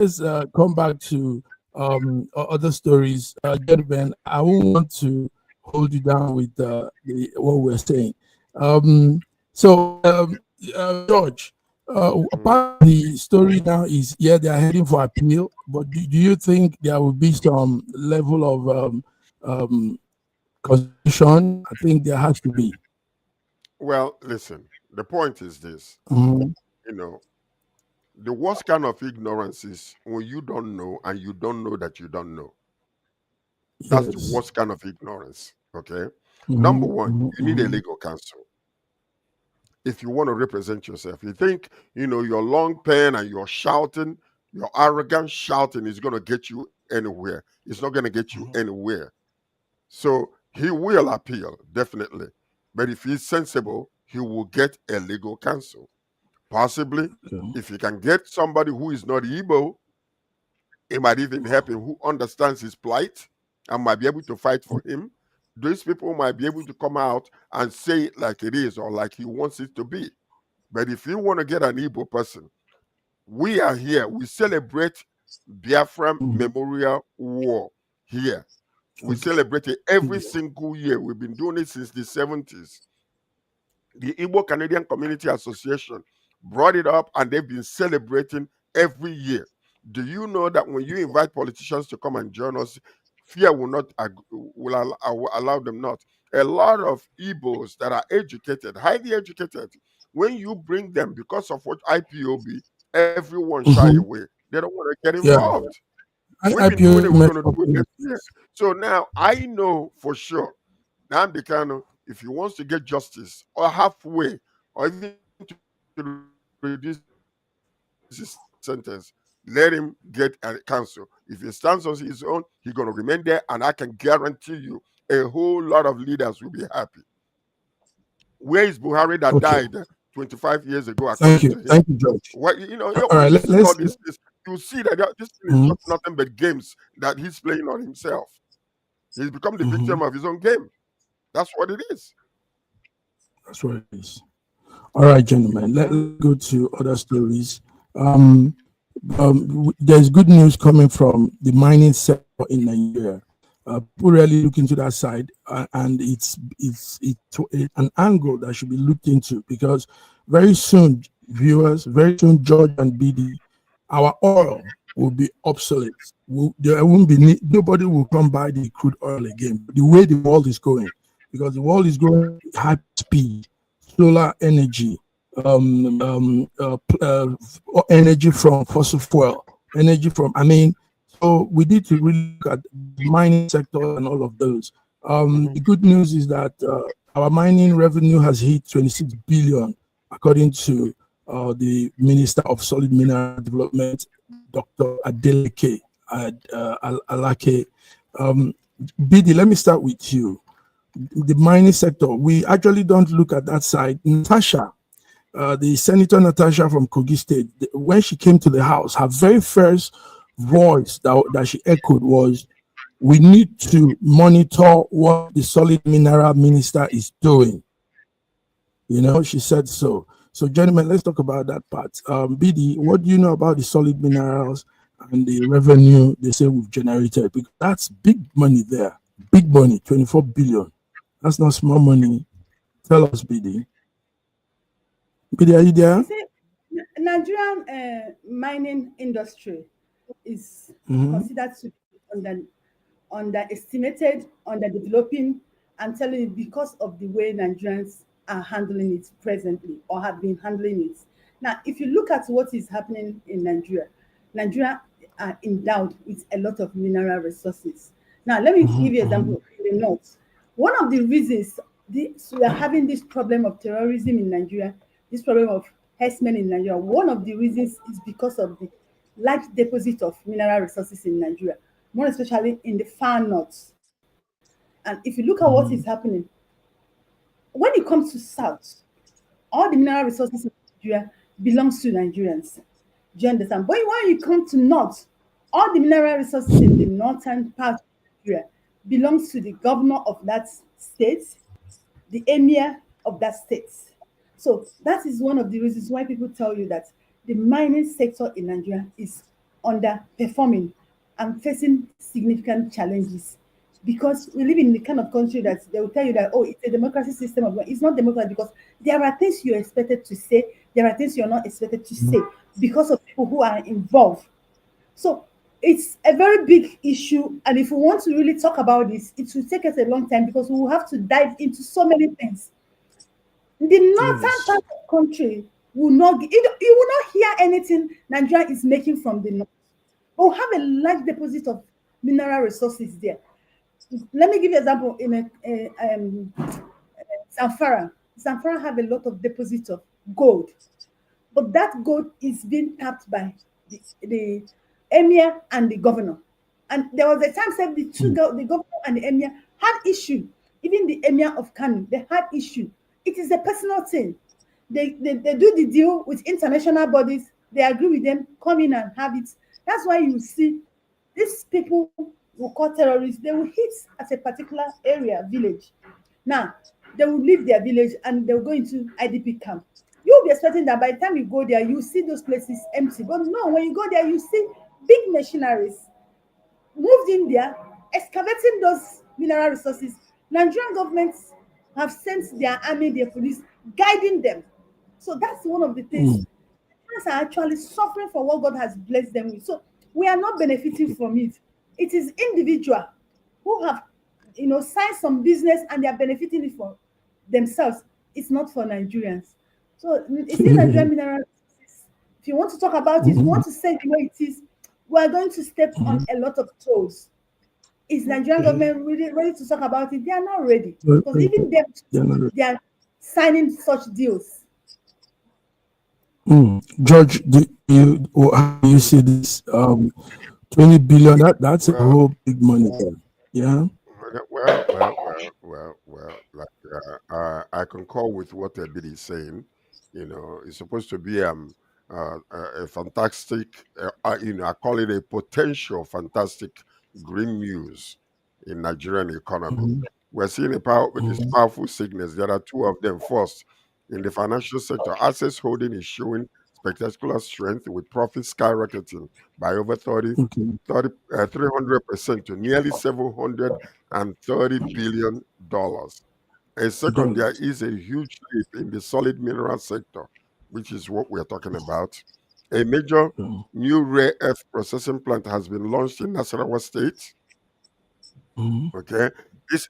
let's come back to other stories. Gentlemen, I won't want to hold you down with what we're saying. Um, George, Mhm. apart from the story now is, yeah, they are heading for appeal, but do you think there will be some level of um, constitution? I think there has to be. Well, listen, the point is this, Mhm. you know, the worst kind of ignorance is when you don't know and you don't know that you don't know. That's the Yes. worst kind of ignorance. Okay. Number Mhm, one, mhm, you need a mhm. legal counsel if you want to represent yourself. You think, your long pen and your shouting, your arrogant shouting is going to get you anywhere. It's not going to get you anywhere. So he will appeal, definitely. But if he's sensible, he will get a legal counsel. Possibly, Okay. if he can get somebody who is not Igbo, it might even help him who understands his plight and might be able to fight for him. These people might be able to come out and say it like it is or like he wants it to be. But if you want to get an Igbo person, we are here. We celebrate Biafra Mhm. Memorial War here. We Okay. celebrate it every Yeah. single year. We've been doing it since the 70s. The Igbo Canadian Community Association brought it up and they've been celebrating every year. Do you know that when you invite politicians to come and join us, fear will not allow them not. A lot of Igbos that are educated, highly educated, when you bring them because of what IPOB, everyone shy Mhm. away. They don't want to get Yeah. involved. We've been doing it, IPO we're met going to do it company. next year. So now I know for sure Nnamdi Kanu, if he wants to get justice or halfway, or even to reduce his sentence, let him get a counsel. If he stands on his own, he's going to remain there, and I can guarantee you a whole lot of leaders will be happy. Where is Buhari that died Okay. 25 years ago, according to him? Thank you. Thank you, What George. when All you right. see all Let's. this, you see that this thing is just Mhm, nothing but games that he's playing on himself. He's become the victim mhm. of his own game. That's what it is. That's what it is. All right, gentlemen. Let's go to other stories. Um, there's good news coming from the mining sector in Nigeria. People really look into that side, and it's an angle that should be looked into because very soon, viewers, very soon, George and BD, our oil will be obsolete. There won't be nobody will come by the crude oil again. The way the world is going, because the world is going high speed, solar energy, energy from fossil fuel, energy from, I mean, so we need to really look at the mining sector and all of those. Mhm. The good news is that our mining revenue has hit 26 billion, according to the Minister of Solid Mineral Development, Dr. Adeleke Alake. Um, Bidi, let me start with you. The mining sector, we actually don't look at that side. Natasha, the Senator Natasha from Kogi State, when she came to the House, her very first voice that she echoed was, we need to monitor what the solid mineral minister is doing. She said so. So, gentlemen, let's talk about that part. BD, what do you know about the solid minerals and the revenue they say we've generated? Because that's big money there. Big money, 24 billion. That's not small money. Tell us, BD. BD, are you there? You see, Nigerian mining industry is Mm-hmm. considered to be underestimated, underdeveloping. I'm telling you, because of the way Nigerians are handling it presently or have been handling it. Now, if you look at what is happening in Nigeria, Nigeria are endowed with a lot of mineral resources. Now, let me give you an Mm-hmm. example in the north. One of the reasons we are having this problem of terrorism in Nigeria, this problem of herdsmen in Nigeria, one of the reasons is because of the large deposit of mineral resources in Nigeria, more especially in the far north. And if you look at what is Mm-hmm. happening, when it comes to south, all the mineral resources in Nigeria belongs to Nigerians. Do you understand? But when you come to north, all the mineral resources in the northern part of Nigeria belongs to the governor of that state, the emir of that state. So that is one of the reasons why people tell you that the mining sector in Nigeria is underperforming and facing significant challenges, because we live in the kind of country that they will tell you that, oh, it's a democracy system of it's not democracy, because there are things you're expected to say, there are things you're not expected to say because of people who are involved. So it's a very big issue, and if we want to really talk about this, it will take us a long time because we will have to dive into so many things. The northern part of the country will not, you will not hear anything Nigeria is making from the north. But we have a large deposit of mineral resources there. Let me give you an example. In Zamfara, Zamfara have a lot of deposits of gold, but that gold is being tapped by the emir and the governor. And there was a time said the governor and the emir had issue. Even the emir of Kano, they had issue. It is a personal thing. They do the deal with international bodies. They agree with them, come in and have it. That's why you see these people who call terrorists, they will hit at a particular area, village. Now, they will leave their village and they'll go into IDP camp. You'll be expecting that by the time you go there, you see those places empty. But no, when you go there, you see big machineries moved in there, excavating those mineral resources. Nigerian governments have sent their army, their police, guiding them. So that's one of the things. Nigerians are actually suffering for what God has blessed them with. So we are not benefiting from it. It is individual who have, signed some business and they are benefiting it for themselves. It's not for Nigerians. So it's in Nigerian mineral resources. If you want to talk about it, you want to say the way it is, we are going to step on a lot of toes. Is Nigerian government really ready to talk about it? They are not ready. Because even them, they are signing such deals. George, how do you see this? 20 billion, that's a whole big money. Yeah. Well, like I concur with what Ebidi is saying. It's supposed to be a fantastic, I call it a potential fantastic green news in Nigerian economy. We're seeing this powerful signals. There are two of them. First, in the financial sector, Access Holding is showing spectacular strength with profits skyrocketing by over 300% to nearly $730 billion. A second, there is a huge leap in the solid mineral sector, which is what we're talking about. A major new rare earth processing plant has been launched in Nasarawa State. Okay, this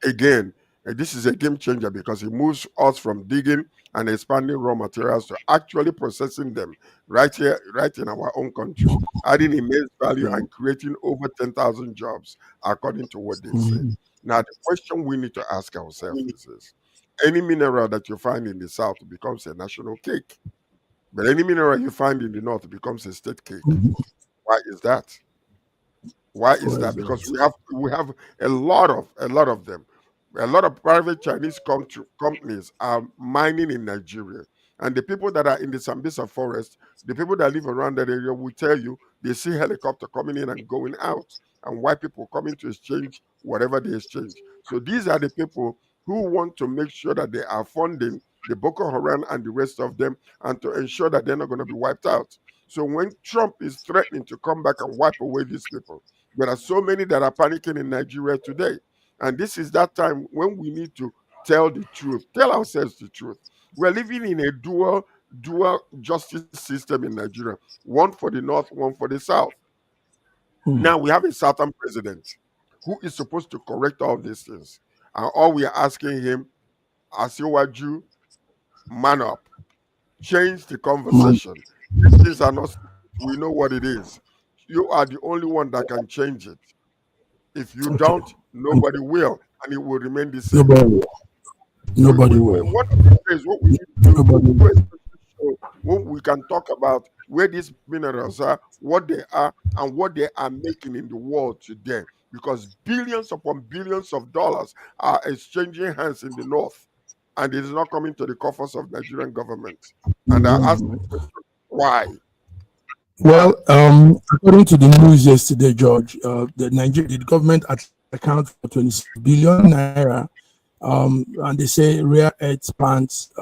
is a game changer because it moves us from digging and expanding raw materials to actually processing them right here, right in our own country, adding immense value and creating over 10,000 jobs, according to what they say. Now, the question we need to ask ourselves is this: any mineral that you find in the south becomes a national cake, but any mineral you find in the north becomes a state cake. Why is that? Why is that? Because we have a lot of them. A lot of private Chinese companies are mining in Nigeria. And the people that are in the Sambisa forest, the people that live around that area will tell you they see helicopter coming in and going out, and white people coming to exchange whatever they exchange. So these are the people who want to make sure that they are funding the Boko Haram and the rest of them, and to ensure that they're not going to be wiped out. So when Trump is threatening to come back and wipe away these people, there are so many that are panicking in Nigeria today. And this is that time when we need to tell the truth, tell ourselves the truth. We're living in a dual justice system in Nigeria, one for the north, one for the south. Now we have a southern president who is supposed to correct all these things. And all we are asking him, Asiwaju, man up, change the conversation. These things are not, we know what it is. You are the only one that can change it. If you don't, nobody will, and it will remain the same. Nobody will. One of the things what we need to do when we can talk about where these minerals are, what they are, and what they are making in the world today. Because billions upon billions of dollars are exchanging hands in the north, and it is not coming to the coffers of Nigerian government. And I ask the question, why? Well, according to the news yesterday, George, the government accounts for 26 billion naira, and they say rare earth plants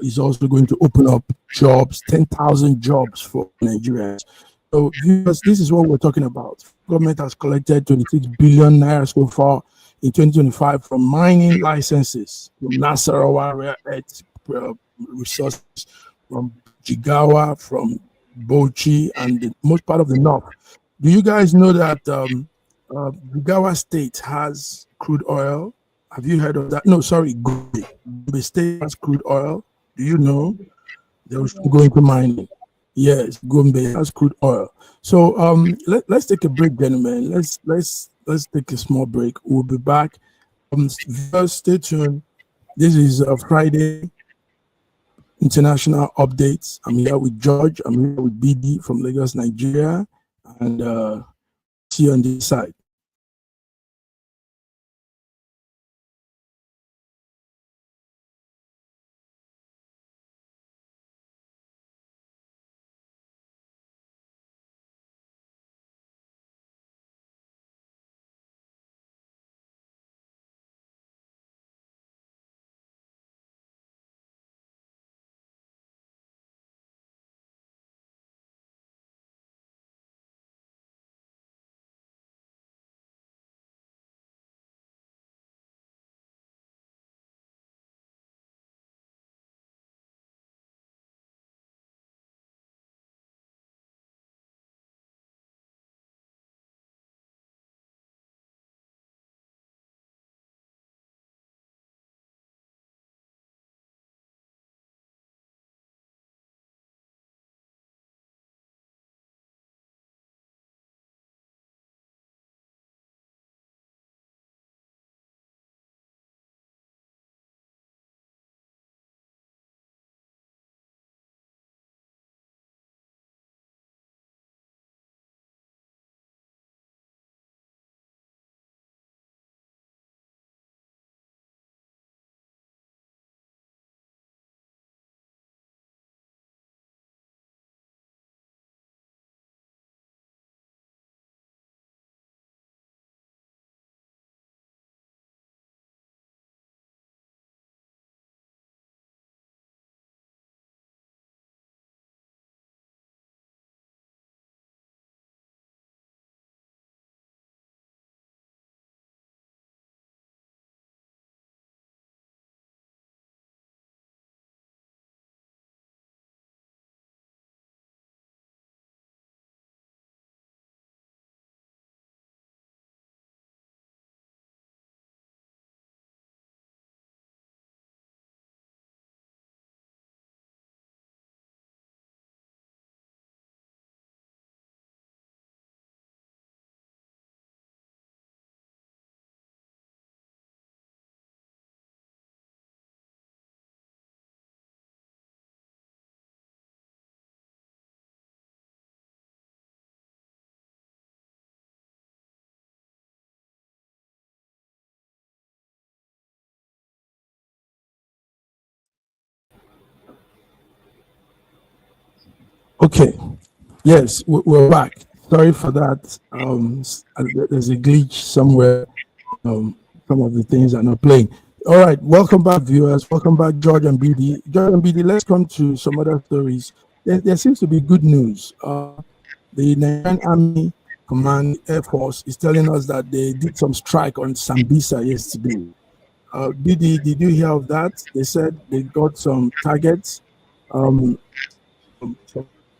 is also going to open up jobs, 10,000 jobs for Nigerians. So, viewers, this is what we're talking about. Government has collected 26 billion naira so far in 2025 from mining licenses from Nasarawa rare earth resources, from Jigawa, from Bochi, and the most part of the north. Do you guys know that Jigawa State has crude oil? Have you heard of that? No, sorry, Gombe. Gombe State has crude oil. Do you know? They will go into mining. Yes, Gombe has crude oil. So let's take a break, gentlemen. Let's take a small break. We'll be back. Viewers, stay tuned. This is Friday International Updates. I'm here with George. I'm here with BD from Lagos, Nigeria, and see you on this side. Okay. Yes, we're back. Sorry for that. There's a glitch somewhere. Some of the things are not playing. All right, welcome back, viewers. Welcome back, George and BD. George and BD, let's come to some other stories. There seems to be good news. The Nigerian Army Command Air Force is telling us that they did some strike on Sambisa yesterday. BD, did you hear of that? They said they got some targets. Some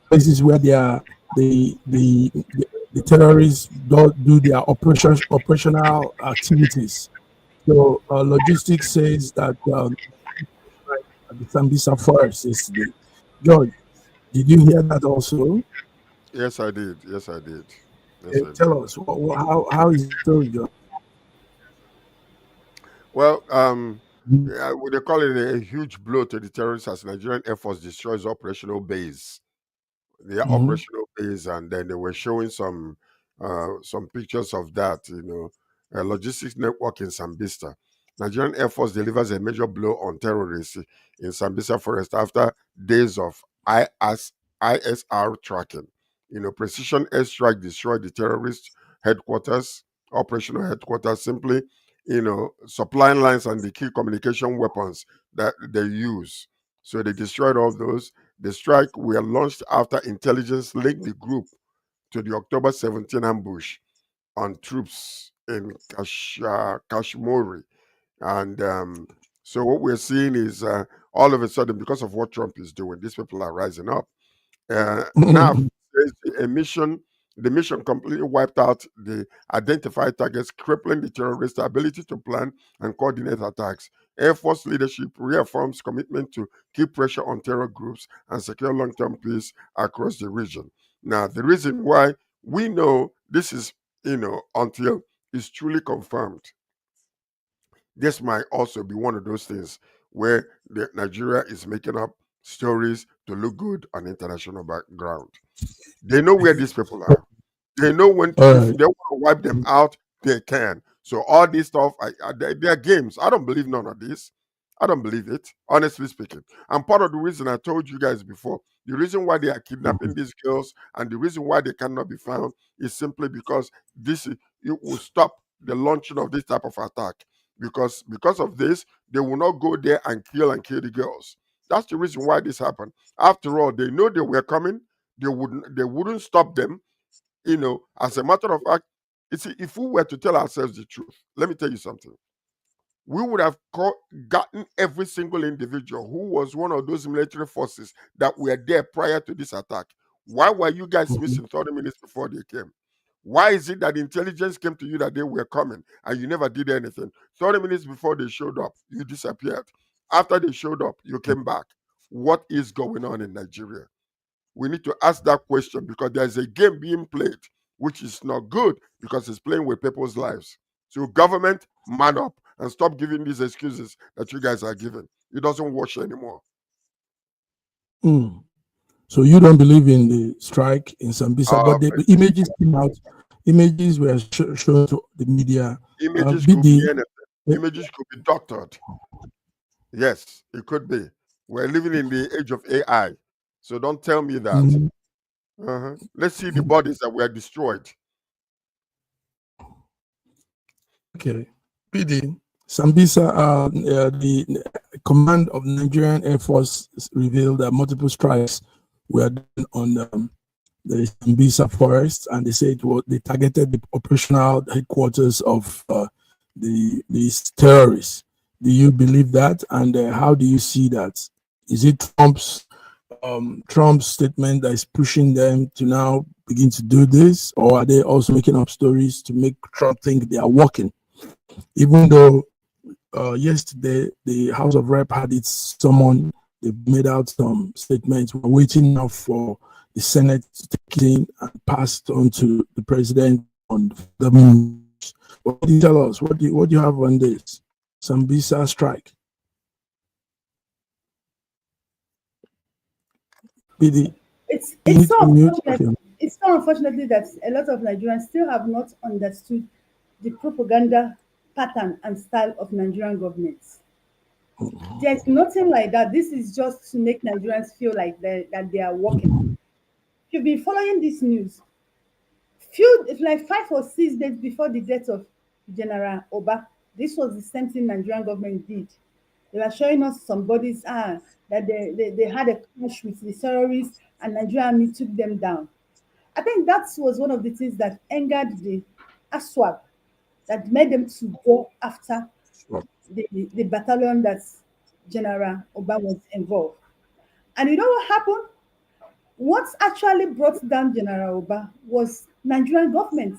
places where they are the terrorists do their operational activities. So logistics says that at the Sambisa forest yesterday. George, did you hear that also? Yes, I did. Yes, I did. Yes, I did. Tell us how is the story, George? Well, yeah, they call it a huge blow to the terrorists as Nigerian Air Force destroys operational base. Their Mhm. operational base, and then they were showing some pictures of that. A logistics network in Sambisa. Nigerian Air Force delivers a major blow on terrorists in Sambisa Forest after days of ISR tracking. Precision airstrike destroyed the terrorist headquarters, operational headquarters, simply, supply lines and the key communication weapons that they use. So they destroyed all those. The strike were launched after intelligence linked the group to the October 17 ambush on troops in Kashmiri. And so what we're seeing is all of a sudden, because of what Trump is doing, these people are rising up. Now, the mission completely wiped out the identified targets, crippling the terrorists' ability to plan and coordinate attacks. Air Force leadership reaffirms commitment to keep pressure on terror groups and secure long-term peace across the region. Now, the reason why we know this is, until it's truly confirmed, this might also be one of those things where Nigeria is making up stories to look good on international background. They know where these people are. They know when if they want to wipe them out, they can. So all this stuff, they're games. I don't believe none of this. I don't believe it, honestly speaking. And part of the reason I told you guys before, the reason why they are kidnapping these girls and the reason why they cannot be found is simply because it will stop the launching of this type of attack. Because of this, they will not go there and kill the girls. That's the reason why this happened. After all, they know they were coming. They wouldn't stop them. As a matter of fact, if we were to tell ourselves the truth, let me tell you something. We would have gotten every single individual who was one of those military forces that were there prior to this attack. Why were you guys missing 30 minutes before they came? Why is it that intelligence came to you that they were coming and you never did anything? 30 minutes before they showed up, you disappeared. After they showed up, you came back. What is going on in Nigeria? We need to ask that question because there's a game being played which is not good because it's playing with people's lives. So government, man up and stop giving these excuses that you guys are giving. It doesn't wash anymore. So you don't believe in the strike in Sambisa, but the images came out. Images were shown to the media. Images could be anything. Images could be doctored. Yes, it could be. We're living in the age of AI. So don't tell me that. Let's see the bodies that were destroyed. Okay. PD, Sambisa, the command of Nigerian Air Force revealed that multiple strikes were done on the Sambisa forest, and they said they targeted the operational headquarters of these terrorists. Do you believe that? And how do you see that? Is it Trump's statement that is pushing them to now begin to do this, or are they also making up stories to make Trump think they are working? Even though yesterday the House of Rep had its summon, they made out some statements. We're waiting now for the Senate to take it in and pass it on to the president on the news. What do you tell us? What do you have on this Sambisa strike? PD. It's so unfortunate. It's so unfortunately that a lot of Nigerians still have not understood the propaganda pattern and style of Nigerian governments. There's nothing like that. This is just to make Nigerians feel like that they are working. If you've been following this news, like 5 or 6 days before the death of General Oba, this was the same thing Nigerian government did. They were showing us some bodies that they had a clash with the terrorists and Nigerian army took them down. I think that was one of the things that angered the ASWAP, that made them to go after the battalion that General Oba was involved. And you know what happened? What actually brought down General Oba was Nigerian government,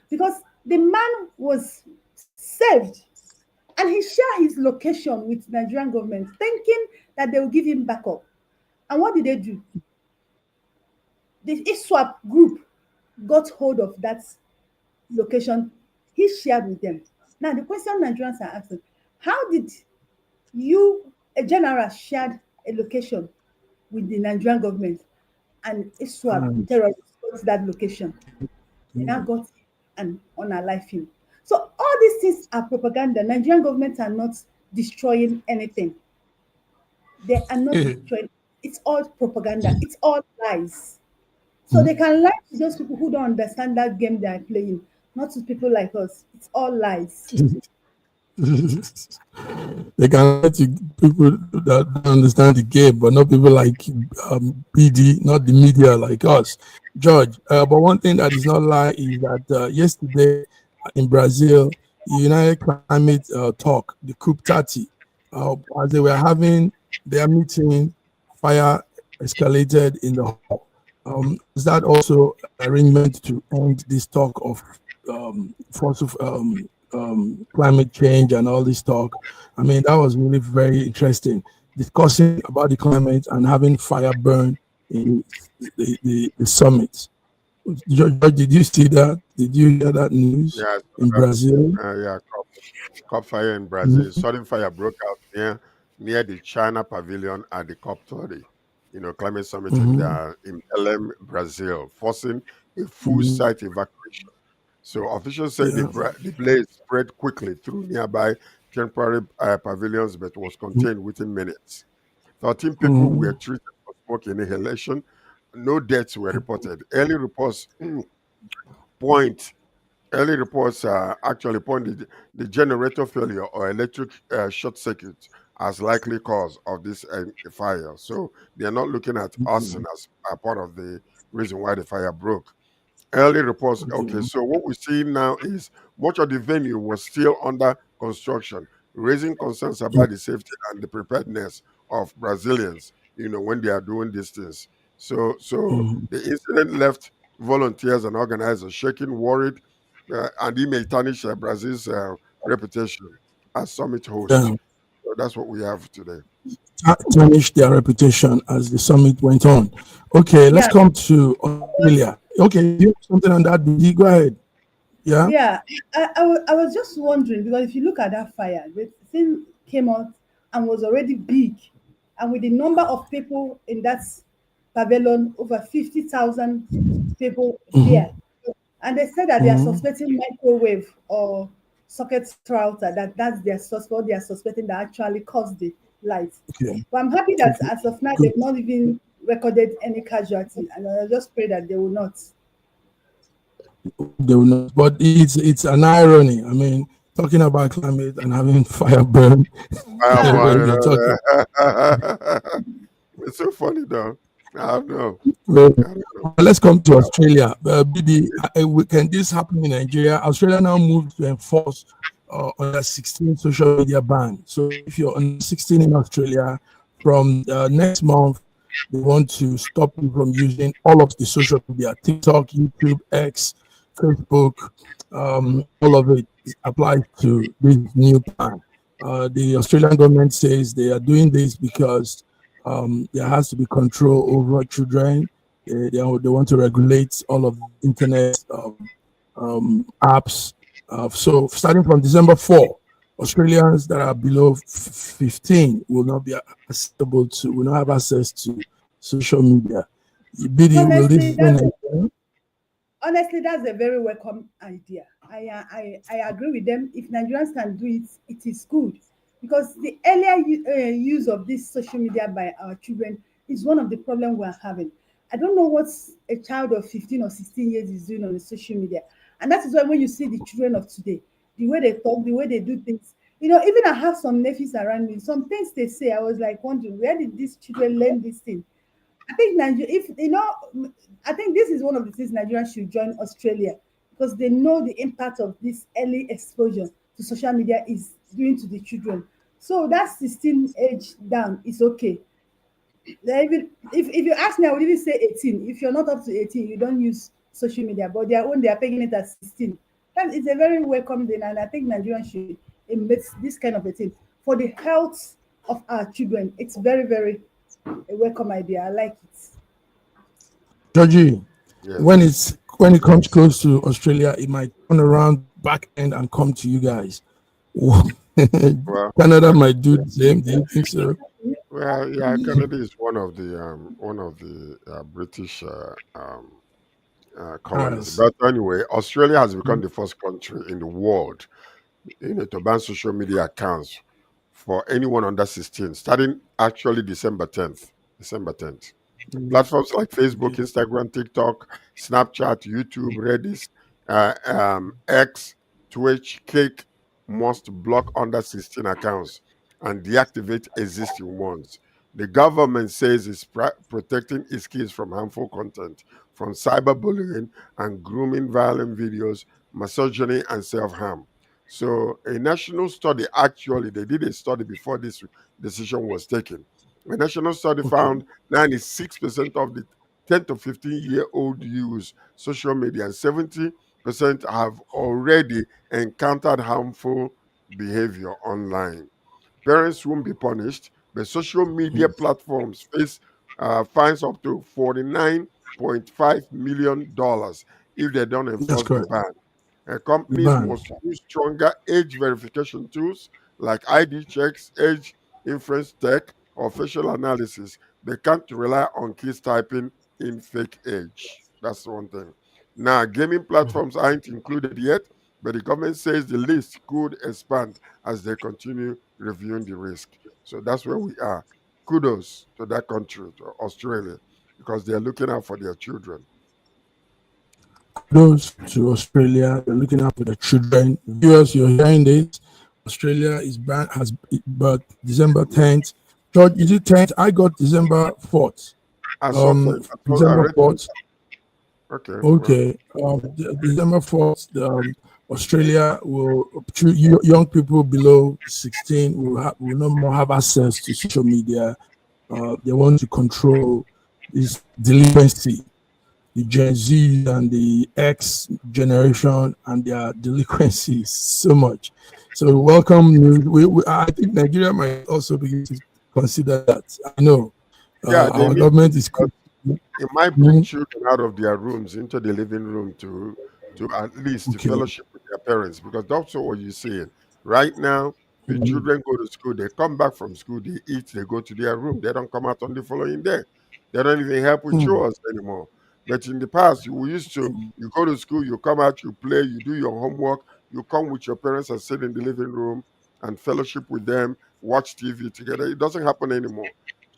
because the man was saved and he shared his location with Nigerian government, thinking that they will give him backup. And what did they do? The ISWAP group got hold of that location he shared with them. Now, the question Nigerians are asking, how did you, a general, shared a location with the Nigerian government and ISWAP terrorists got that location? They now got and unalive him. So all these things are propaganda. Nigerian governments are not destroying anything. They are not destroying. It's all propaganda. It's all lies. So they can lie to those people who don't understand that game they are playing, not to people like us. It's all lies. They can lie to people that don't understand the game, but not people like PD, not the media like us. George. But one thing that is not lie is that yesterday in Brazil, the United Climate Talk, the COP 30, as they were having their meeting, fire escalated in the hall. Is that also arrangement to end this talk of fossil climate change and all this talk? I mean, that was really very interesting, discussing about the climate and having fire burn in the summit. George, did you see that? Did you hear that news Yeah, in Brazil? yeah, COP fire in Brazil. Mhm. Sudden fire broke out near the China pavilion at the COP 30, climate summit Mhm. in Belém, Brazil, forcing a full Mhm. site evacuation. So officials say Yeah. the blaze spread quickly through nearby temporary pavilions, but was contained within minutes. 13 people were Mhm. treated for smoke inhalation. No deaths were reported. Point Early reports actually point the generator failure or electric short circuit as likely cause of this fire. So they are not looking at arson as a part of the reason why the fire broke. Early reports. Okay, Okay. so what we see now is much of the venue was still under construction, raising concerns about the safety and the preparedness of Brazilians. When they are doing these things. So Mhm. the incident left volunteers and organizers shaking, worried, and it may tarnish Brazil's reputation as summit host. Yeah. So that's what we have today. Tarnished their reputation as the summit went on. Okay, let's Yeah, come to Australia. Okay, you have something on that, BD? Go ahead. Yeah. yeah. I was just wondering because if you look at that fire, the thing came out and was already big, and with the number of people in that pavilion, over 50,000 people Mhm. there, and they said that they are Mhm. suspecting microwave or socket router, that's their source, what they are suspecting that actually caused the light. Okay. But I'm happy that Okay. as of now Good. they've not even recorded any casualty, and I just pray that they will not. They will not. But it's an irony. I mean, talking about climate and having fire burn Come Yeah, when on, you're talking. it's so funny though. I don't know. Well, I don't know. let's come to Australia. BD, can this happen in Nigeria? Australia now moved to enforce under 16 social media ban. So if you're under 16 in Australia, from next month, they want to stop you from using all of the social media: TikTok, YouTube, X, Facebook, all of it applies to this new plan. The Australian government says they are doing this because there has to be control over children. They want to regulate all of the internet apps. So starting from December 4, Australians that are below 15 will not have access to social media. BD, will this honestly, be in that's Nigeria? honestly that's a very welcome idea. I agree with them. If Nigerians can do it, it is good because the earlier use of this social media by our children is one of the problems we're having. I don't know what a child of 15 or 16 years is doing on the social media, and that is why when you see the children of today, the way they talk, the way they do things. Even I have some nephews around me. Some things they say, I was like wondering, where did these children learn this thing? I think Nigeria, if I think this is one of the things Nigeria should join Australia because they know the impact of this early exposure to social media is doing to the children. So that 16 age down is okay. Even if you ask me, I would even say 18. If you're not up to 18, you don't use social media, but they are pegging it at 16. That is a very welcome thing, and I think Nigerians should emit this kind of a thing for the health of our children. It's very, very a welcome idea. I like it. Georgie, Yes. when it comes close to Australia, it might turn around back end and come to you guys. Well, Canada might do the same. Do you think so? yeah. Canada is one of the British colonies. Yes. But anyway, Australia has become the first country in the world, to ban social media accounts for anyone under 16, starting actually December 10th. December 10th. Platforms like Facebook, Okay. Instagram, TikTok, Snapchat, YouTube, Redis, X, Twitch, Cake must block under 16 accounts and deactivate existing ones. The government says it's protecting its kids from harmful content, from cyberbullying and grooming, violent videos, misogyny, and self-harm. So a national study, actually, they did a study before this decision was taken. A national study Okay. found 96% of the 10 to 15-year-old use social media, and 70% have already encountered harmful behavior online. Parents won't be punished, but social media platforms face fines up to $49.5 million if they don't That's enforce the correct. ban. The Companies ban. must use stronger age verification tools like ID checks, age inference tech, or facial analysis. They can't rely on kids typing in fake age. That's one thing. Now, gaming platforms aren't included yet, but the government says the list could expand as they continue reviewing the risk. So that's where we are. Kudos to that country, to Australia, because they're looking out for their children. Those to Australia, they're looking out for the children. Viewers, you're hearing this. Australia is banned, has but December 10th. George, is it 10th? I got December 4th. I saw for I December read 4th. okay. Okay. December 4th, Australia will, young people below 16 will no more have access to social media. They want to control this delinquency, the Gen Z and the X generation and their delinquencies so much. So welcome. I think Nigeria might also begin to consider that. I know Yeah, they our need government is. it might bring children out of their rooms into the living room to at least to Okay. fellowship with their parents, because that's what you're seeing right now. The children go to school, they come back from school, they eat, they go to their room, they don't come out on the following day. They don't even help with chores anymore. But in the past, you used to, you go to school, you come out, you play, you do your homework, you come with your parents and sit in the living room and fellowship with them, watch TV together. It doesn't happen anymore.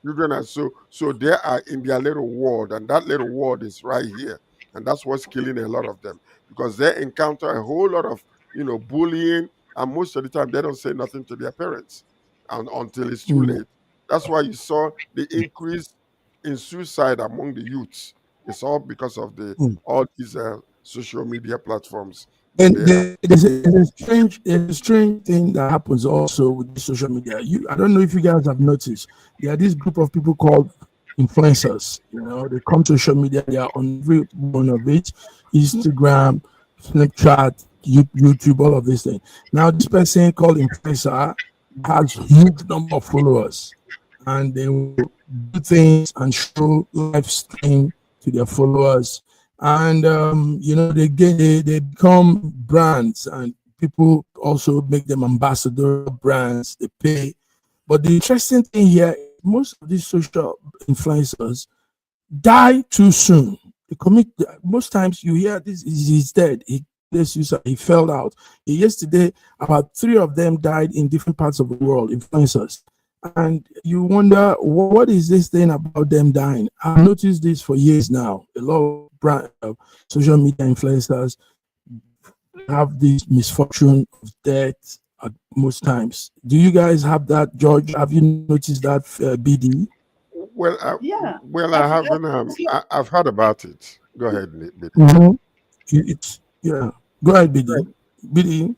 Children are so they are in their little world, and that little world is right here, and that's what's killing a lot of them, because they encounter a whole lot of bullying, and most of the time they don't say nothing to their parents, and until it's too late. That's why you saw the increase in suicide among the youths. It's all because of all these social media platforms that And they are. there's a strange thing that happens also with the social media. I don't know if you guys have noticed. There are this group of people called influencers. They come to social media. They are on every one of it: Instagram, Snapchat, YouTube, all of these things. Now, this person called influencer has huge number of followers, and they will do things and show live stream to their followers, and they become brands, and people also make them ambassador brands. They pay, but the interesting thing here, most of these social influencers die too soon. They commit. Most times you hear this: he's dead. He fell out. Yesterday, about 3 of them died in different parts of the world. Influencers. And you wonder, what is this thing about them dying? I've noticed this for years now. A lot of social media influencers have this misfortune of death at most times. Do you guys have that, George? Have you noticed that, BD? Well, Yeah. I haven't. I've heard about it. Go ahead, Biddy. Mm-hmm. Yeah. Go ahead, BD. BD.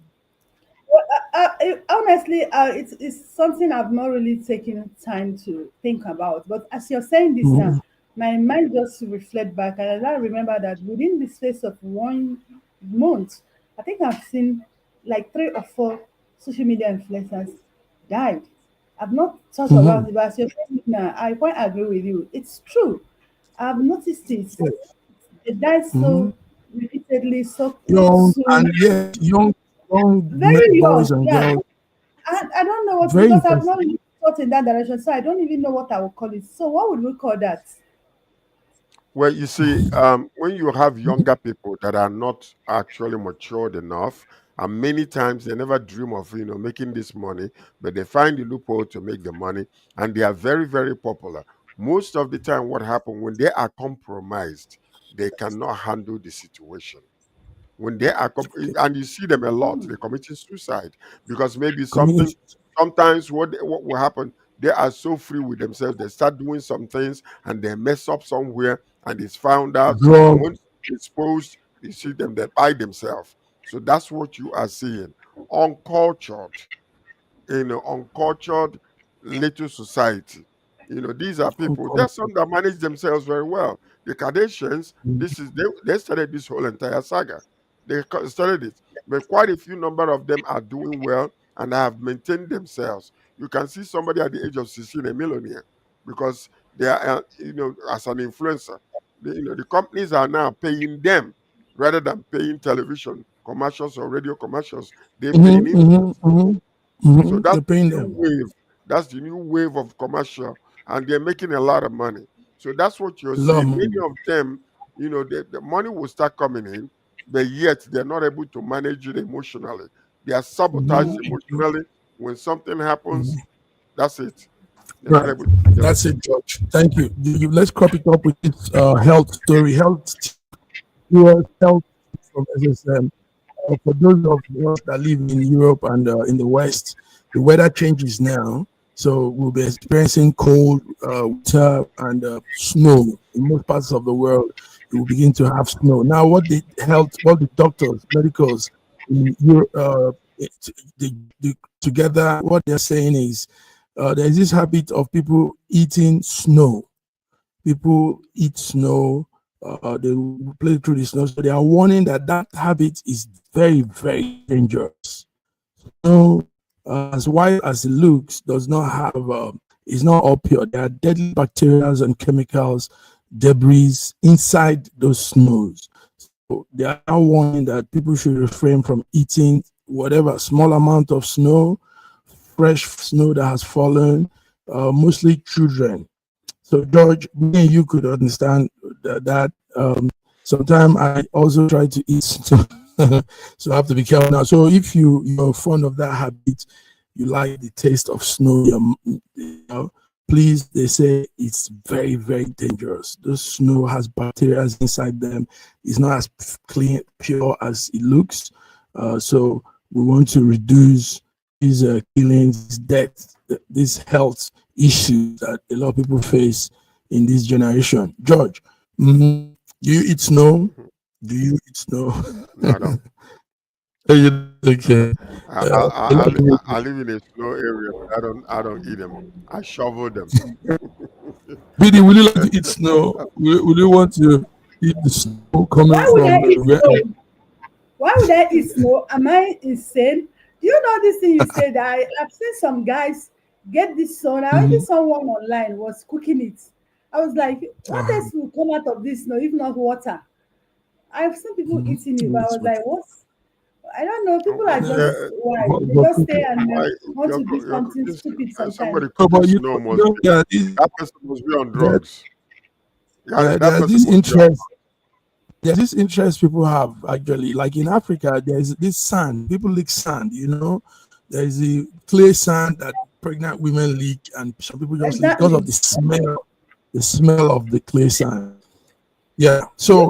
Honestly, it's something I've not really taken time to think about. But as you're saying this now, my mind just reflect back, and I remember that within the space of 1 month, I think I've seen like 3 or 4 social media influencers died. I've not thought about it, but as you're saying it now, I quite agree with you. It's true. I've noticed it. They died so repeatedly, so Young soon. and yes, young Very young, boys and yeah. girls. I don't know what, Very because I've impressive. not really thought in that direction, so I don't even know what I would call it. So what would we call that? Well, you see, when you have younger people that are not actually matured enough, and many times they never dream of making this money, but they find the loophole to make the money, and they are very, very popular. Most of the time, what happens when they are compromised, they cannot handle the situation. When they are and you see them a lot, they're committing suicide because maybe Community. sometimes what will happen, they are so free with themselves. They start doing some things and they mess up somewhere and it's found out. And Drug. when it's exposed, you see them they by themselves. So that's what you are seeing. Uncultured, uncultured little society. These are people. There's some that manage themselves very well. The Kardashians, they started this whole entire saga. They started it, but quite a few number of them are doing well and have maintained themselves. You can see somebody at the age of 16 a millionaire because they are, as an influencer. The companies are now paying them rather than paying television commercials or radio commercials. They're paying him. So that's They're paying the new them. wave. That's the new wave of commercial, and they're making a lot of money. So that's what you're A lot of seeing. money. Many of them, the money will start coming in, but yet they're not able to manage it emotionally. They are sabotaged emotionally. When something happens, that's it. They're not Right. able to deal That's with it, George. Thank you. Let's crop it up with this health story. Health from SSM. For those of us that live in Europe and in the West, the weather changes now. So we'll be experiencing cold, winter, and snow in most parts of the world. We will begin to have snow. Now, what the doctors, medicals in Europe, together, what they're saying is there's this habit of people eating snow. People eat snow. They play through the snow. So they are warning that habit is very, very dangerous. So, as white as it looks, does not have, is not all pure. There are deadly bacteria and chemicals, debris inside those snows. So they are now warning that people should refrain from eating whatever small amount of snow, fresh snow that has fallen, mostly children. So, George, me and you could understand that sometimes I also try to eat, so I have to be careful now. So, if you're fond of that habit, you like the taste of snow, please, they say it's very, very dangerous. The snow has bacteria inside them. It's not as clean, pure as it looks. So, we want to reduce these killings, these deaths, these health issues that a lot of people face in this generation. George, do you eat snow? Do you eat snow? No, I don't. Okay. I live in a snow area, but I don't eat them. I shovel them. Bidi, will you like to eat snow? Will you want to eat the snow coming Why would I from eat snow? Why would I eat snow? Am I insane? Do you know this thing you said? I've seen some guys get this snow. I already someone online was cooking it. I was like, what else will come out of this snow if not water? I've seen people eating it, but I was like, what? I don't know. People are just why they just stay and want to do something stupid Somebody sometimes. cooking But you snow know, must be, that person must be on drugs. That there's person this must be on interest. There's this interest people have actually. Like in Africa, there's this sand. People lick sand. There's the clay sand that pregnant women lick, and some people just lick because of the smell of the clay sand. Yeah. So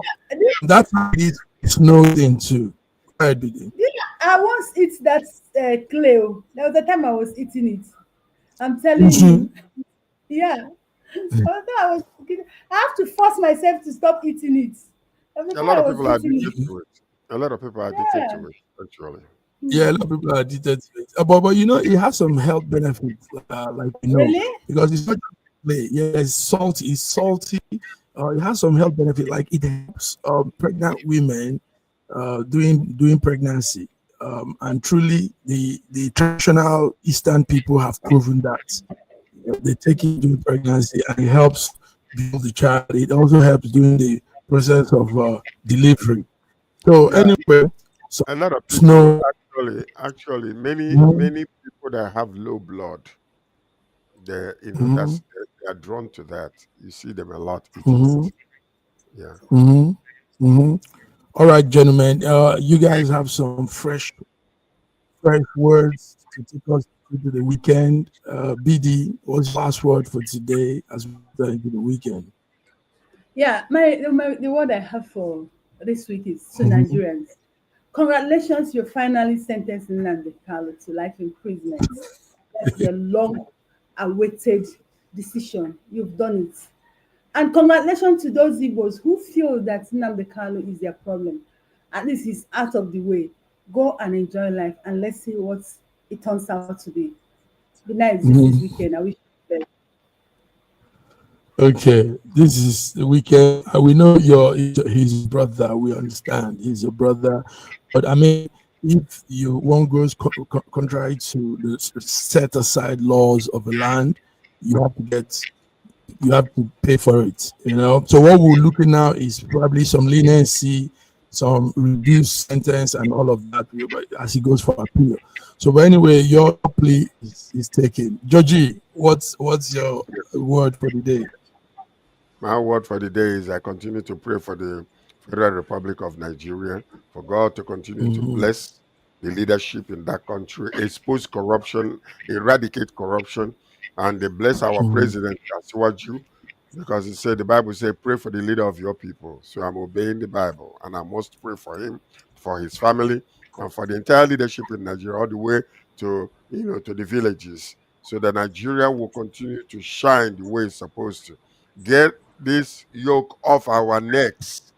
that's how it is snow thing too. I did it. I once eat that clay. There was a time I was eating it. I'm telling you. Yeah. I have to force myself to stop eating it. A lot of people are addicted to it. A lot of people are addicted to it, actually. Yeah, a lot of people are addicted to it. But it has some health benefits, Really? because it's not just clay. Yeah, it's salty. It has some health benefit, like it helps pregnant women doing pregnancy. And truly, the traditional Eastern people have proven that they take it during pregnancy and it helps build the child. It also helps during the process of delivery. So anyway, so A lot of people snow. actually many people that have low blood, they they are drawn to that. You see them a lot eating it. Yeah. All right, gentlemen. You guys have some fresh words to take us into the weekend. BD, what's the last word for today as we enter into the weekend? Yeah, the word I have for this week is to Nigerians. Congratulations, you're finally sentenced Nnamdi Kanu to life imprisonment. That's your long awaited decision. You've done it. And congratulations to those Igbos who feel that Nnamdi Kanu is their problem. At least he's out of the way. Go and enjoy life, and let's see what it turns out to be. Good night this weekend. I wish you the best. Okay, this is the weekend. We know you're his brother. We understand he's your brother, but I mean, if you one goes contrary to the set aside laws of a land, you have to pay for it. You know. So what we're looking now is probably some leniency, some reduced sentence, and all of that as he goes for appeal. So, but anyway, your plea is taken. Georgie, what's your word for the day? My word for the day is I continue to pray for the Federal Republic of Nigeria, for God to continue to bless the leadership in that country, expose corruption, eradicate corruption, and they bless our president, Asiwaju, because he said, the Bible says, pray for the leader of your people. So I'm obeying the Bible, and I must pray for him, for his family, and for the entire leadership in Nigeria, all the way to, to the villages, so that Nigeria will continue to shine the way it's supposed to. Get this yoke off our necks.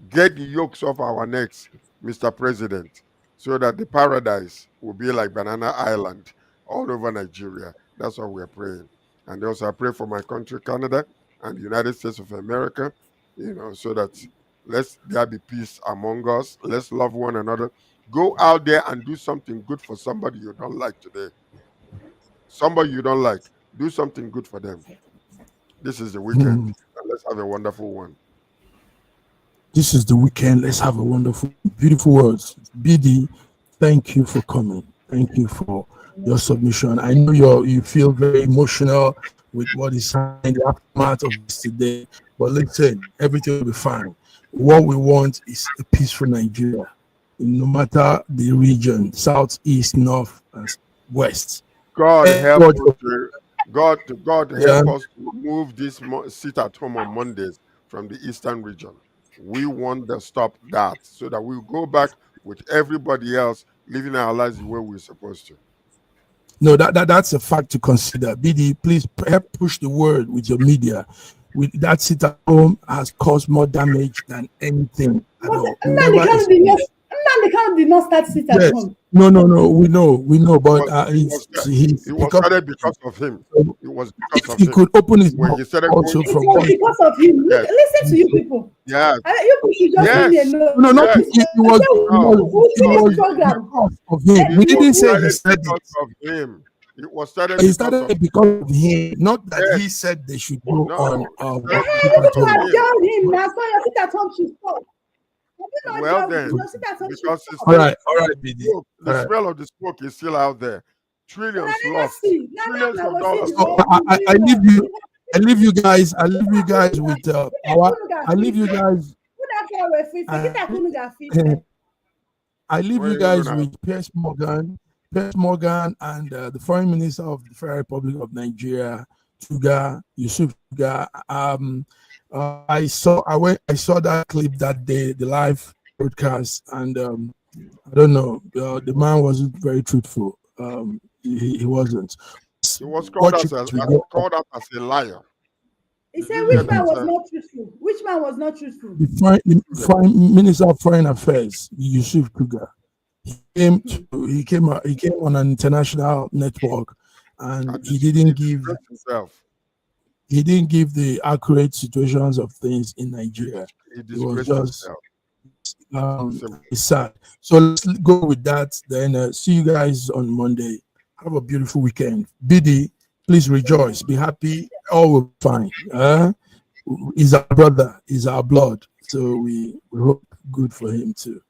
Get the yokes off our necks, Mr. President, so that the paradise will be like Banana Island all over Nigeria. That's what we're praying. And also I pray for my country, Canada, and the United States of America, so that there be peace among us. Let's love one another. Go out there and do something good for somebody you don't like today. Somebody you don't like, do something good for them. This is the weekend. And let's have a wonderful one. This is the weekend. Let's have a wonderful, beautiful words. BD, thank you for coming. Thank you for your submission. I know you feel very emotional with what is happening in the aftermath of this today. But listen, everything will be fine. What we want is a peaceful Nigeria, no matter the region, south, east, north, and west. God help us to move this sit at home on Mondays from the eastern region. We want to stop that so that we'll go back with everybody else living our lives the way we're supposed to. No, that's a fact to consider. BD, please help push the word with your media. With that sit at home has caused more damage than anything at all. Nnamdi Kanu did not start sit at home. No, we know, but it was started because of him. It was because of he him. could open his mouth also from because of him. Yes. Listen to you people. Yeah. You should just leave me alone. No, it was because of him. We didn't say he said because of him. It was started. He started because of him, not that he said they should go on. You people have told him now, so your sit at home should stop. Well then, because all right, BD. The smell of the smoke is still out there. Trillions lost. Trillions of dollars. I leave you guys with I leave you guys with Piers Morgan and the Foreign Minister of the Federal Republic of Nigeria, Yusuf Tuga. I saw that clip that day, the live broadcast, and I don't know, the man wasn't very truthful. He wasn't. He was called out as a liar. He said which man was not truthful? Which man was not truthful? The Foreign Minister of Foreign Affairs, Yusuf Tuga. He came on an international network, and he didn't give himself. He didn't give the accurate situations of things in Nigeria. It was just it's sad. So let's go with that. Then see you guys on Monday. Have a beautiful weekend. BD, please rejoice. Be happy. All will be fine. He's our brother. He's our blood. So we hope good for him too.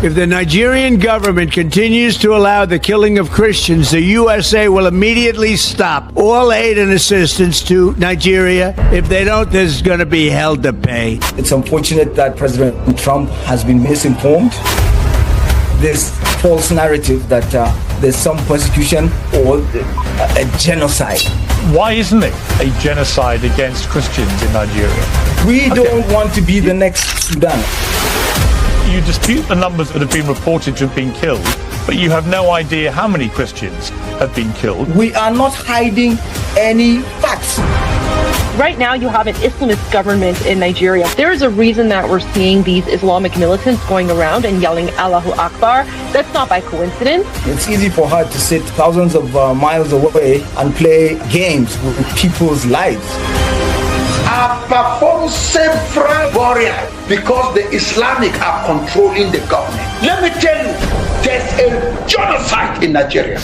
If the Nigerian government continues to allow the killing of Christians, the USA will immediately stop all aid and assistance to Nigeria. If they don't, there's going to be hell to pay. It's unfortunate that President Trump has been misinformed. This false narrative that there's some persecution or a genocide. Why isn't it a genocide against Christians in Nigeria? We don't want to be the next Sudan. you dispute the numbers that have been reported to have been killed, but you have no idea how many Christians have been killed. We are not hiding any facts. Right now, you have an Islamist government in Nigeria. There is a reason that we're seeing these Islamic militants going around and yelling Allahu Akbar. That's not by coincidence. It's easy for her to sit thousands of miles away and play games with people's lives. I've performed several burials because the Islamic are controlling the government. Let me tell you, there's a genocide in Nigeria.